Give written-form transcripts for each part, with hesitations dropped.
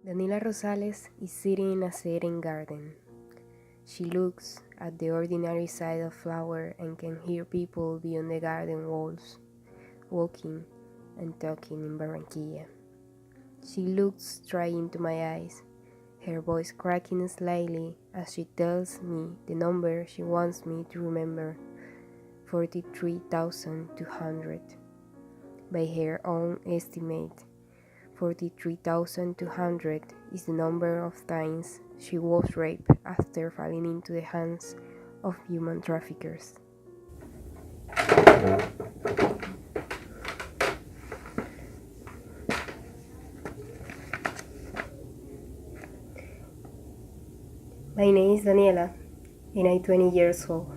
Daniela Rosales is sitting in a setting garden. She looks at the ordinary side of flower and can hear people beyond the garden walls, walking and talking in Barranquilla. She looks straight into my eyes, her voice cracking slightly as she tells me the number she wants me to remember, 43,200. By her own estimate, 43,200 is the number of times she was raped after falling into the hands of human traffickers. My name is Daniela, and I'm 20 years old.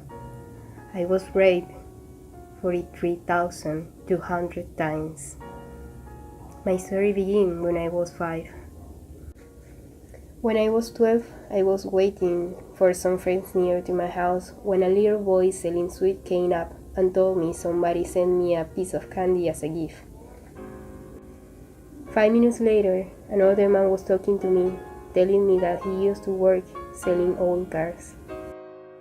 I was raped 43,200 times. My story began when I was 5. When I was 12, I was waiting for some friends near to my house when a little boy selling sweets came up and told me somebody sent me a piece of candy as a gift. 5 minutes later, another man was talking to me, telling me that he used to work selling old cars.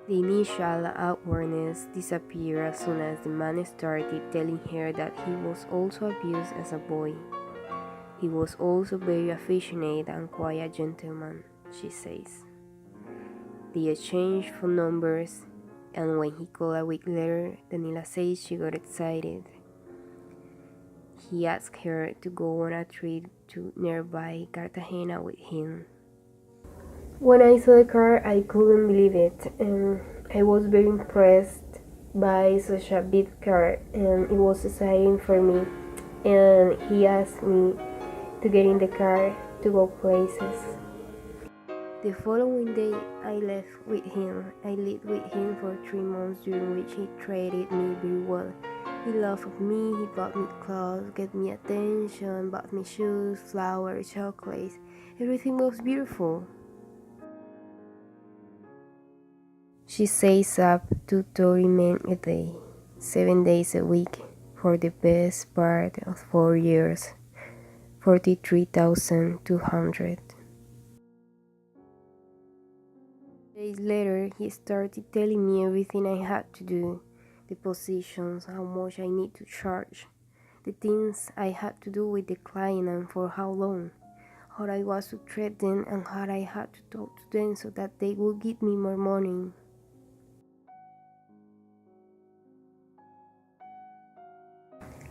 The initial awkwardness disappeared as soon as the man started telling her that he was also abused as a boy. He was also very affectionate and quite a gentleman, she says. They exchanged phone numbers, and when he called a week later, Daniela says she got excited. He asked her to go on a trip to nearby Cartagena with him. When I saw the car, I couldn't believe it, and I was very impressed by such a big car, and it was exciting for me. And he asked me to get in the car to go places. The following day, I left with him. I lived with him for 3 months, during which he treated me very well. He loved me, he bought me clothes, gave me attention, bought me shoes, flowers, chocolates. Everything was beautiful. She stays up to 30 men a day, 7 days a week, for the best part of 4 years. 43,200. Days later, he started telling me everything I had to do, the positions, how much I need to charge, the things I had to do with the client and for how long, how I was to treat them and how I had to talk to them so that they would give me more money.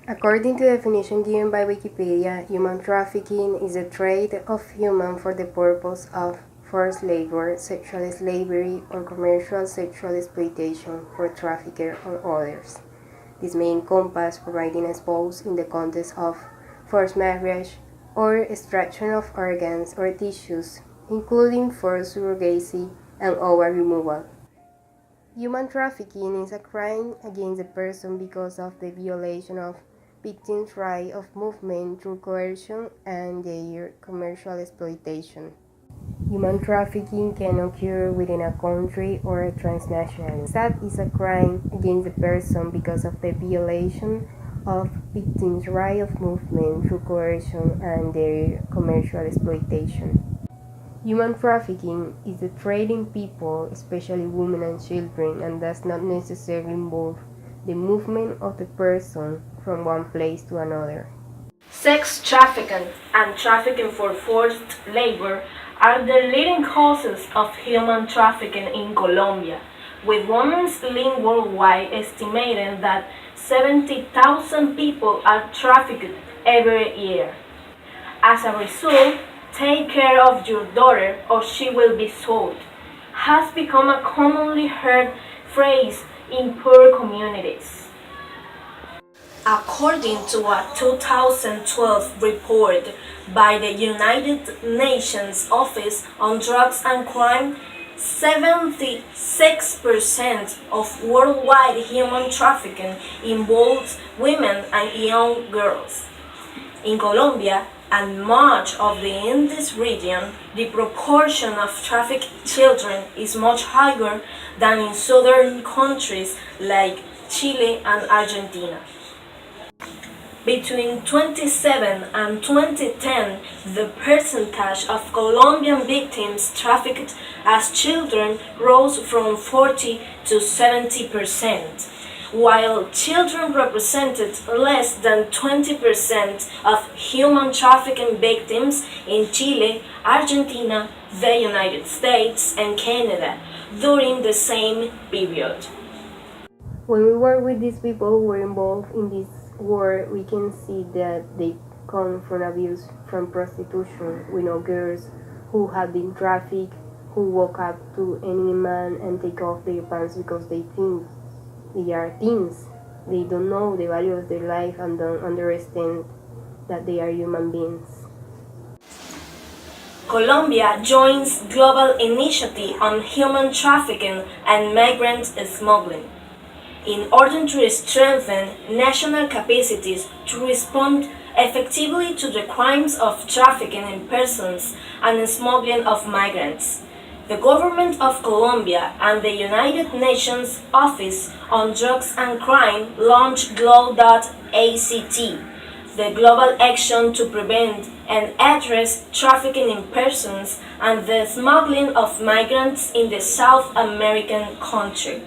According to the definition given by Wikipedia, human trafficking is the trade of humans for the purpose of forced labor, sexual slavery, or commercial sexual exploitation for traffickers or others. This may encompass providing spouse in the context of forced marriage or extraction of organs or tissues, including forced surrogacy and ovary removal. Human trafficking is a crime against a person because of the violation of victims' right of movement through coercion and their commercial exploitation. Human trafficking can occur within a country or transnationally. That is a crime against a person because of the violation of victims' right of movement through coercion and their commercial exploitation. Human trafficking is the trading people, especially women and children, and does not necessarily involve the movement of the person from one place to another. Sex trafficking and trafficking for forced labor are the leading causes of human trafficking in Colombia, with Women's Link Worldwide estimating that 70,000 people are trafficked every year. As a result, "take care of your daughter or she will be sold" has become a commonly heard phrase in poor communities. According to a 2012 report by the United Nations Office on Drugs and Crime, 76% of worldwide human trafficking involves women and young girls. In Colombia and much of the Andes region, the proportion of trafficked children is much higher than in southern countries like Chile and Argentina. Between 27 and 2010, the percentage of Colombian victims trafficked as children rose from 40 to 70%, while children represented less than 20% of human trafficking victims in Chile, Argentina, the United States, and Canada during the same period. When we work with these people who were involved in this war, we can see that they come from abuse, from prostitution. We know girls who have been trafficked, who walk up to any man and take off their pants because they think they are teens. They don't know the value of their life and don't understand that they are human beings. Colombia joins global initiative on human trafficking and migrant smuggling in order to strengthen national capacities to respond effectively to the crimes of trafficking in persons and smuggling of migrants. The government of Colombia and the United Nations Office on Drugs and Crime launched glo.act, the global action to prevent and address trafficking in persons and the smuggling of migrants in the South American country.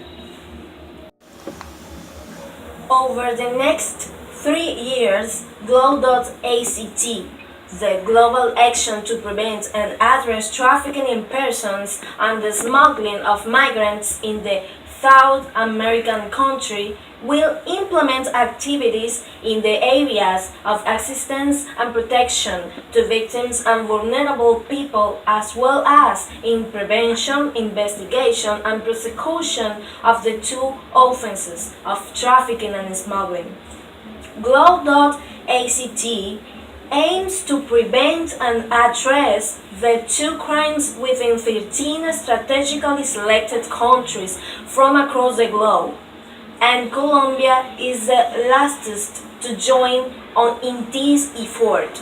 Over the next 3 years, glo.act, the global action to prevent and address trafficking in persons and the smuggling of migrants in the South American country, will implement activities in the areas of assistance and protection to victims and vulnerable people, as well as in prevention, investigation, and prosecution of the two offenses of trafficking and smuggling. Glo.act aims to prevent and address the two crimes within 13 strategically selected countries from across the globe, and Colombia is the lastest to join in this effort.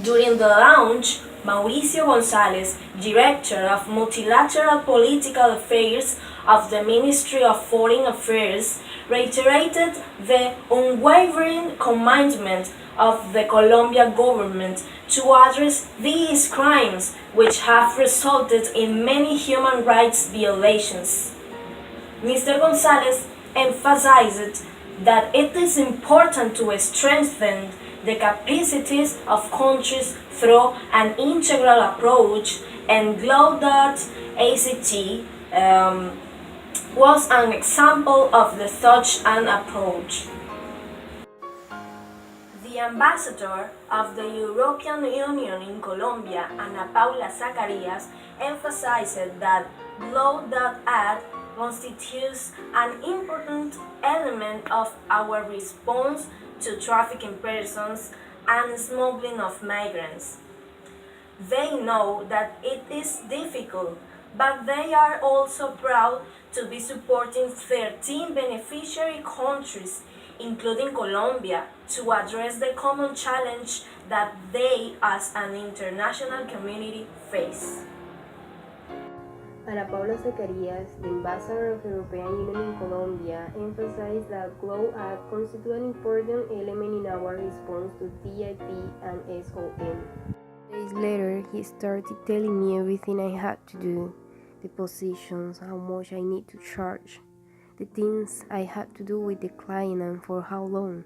During the launch, Mauricio González, Director of Multilateral Political Affairs of the Ministry of Foreign Affairs, reiterated the unwavering commitment of the Colombian government to address these crimes, which have resulted in many human rights violations. Mr. González emphasized that it is important to strengthen the capacities of countries through an integral approach, and glo.act was an example of such an approach. The ambassador of the European Union in Colombia, Ana Paula Zacarias, emphasized that glo.act constitutes an important element of our response to trafficking persons and smuggling of migrants. They know that it is difficult, but they are also proud to be supporting 13 beneficiary countries, including Colombia, to address the common challenge that they as an international community face. Ana Paula Zacarias, the ambassador of the European Union in Colombia, emphasized that glo.act constitutes an important element in our response to TIP and SOM. Days later, he started telling me everything I had to do, the positions, how much I need to charge, the things I had to do with the client and for how long,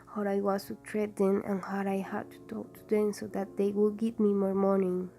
how I was to treat them and how I had to talk to them so that they would give me more money.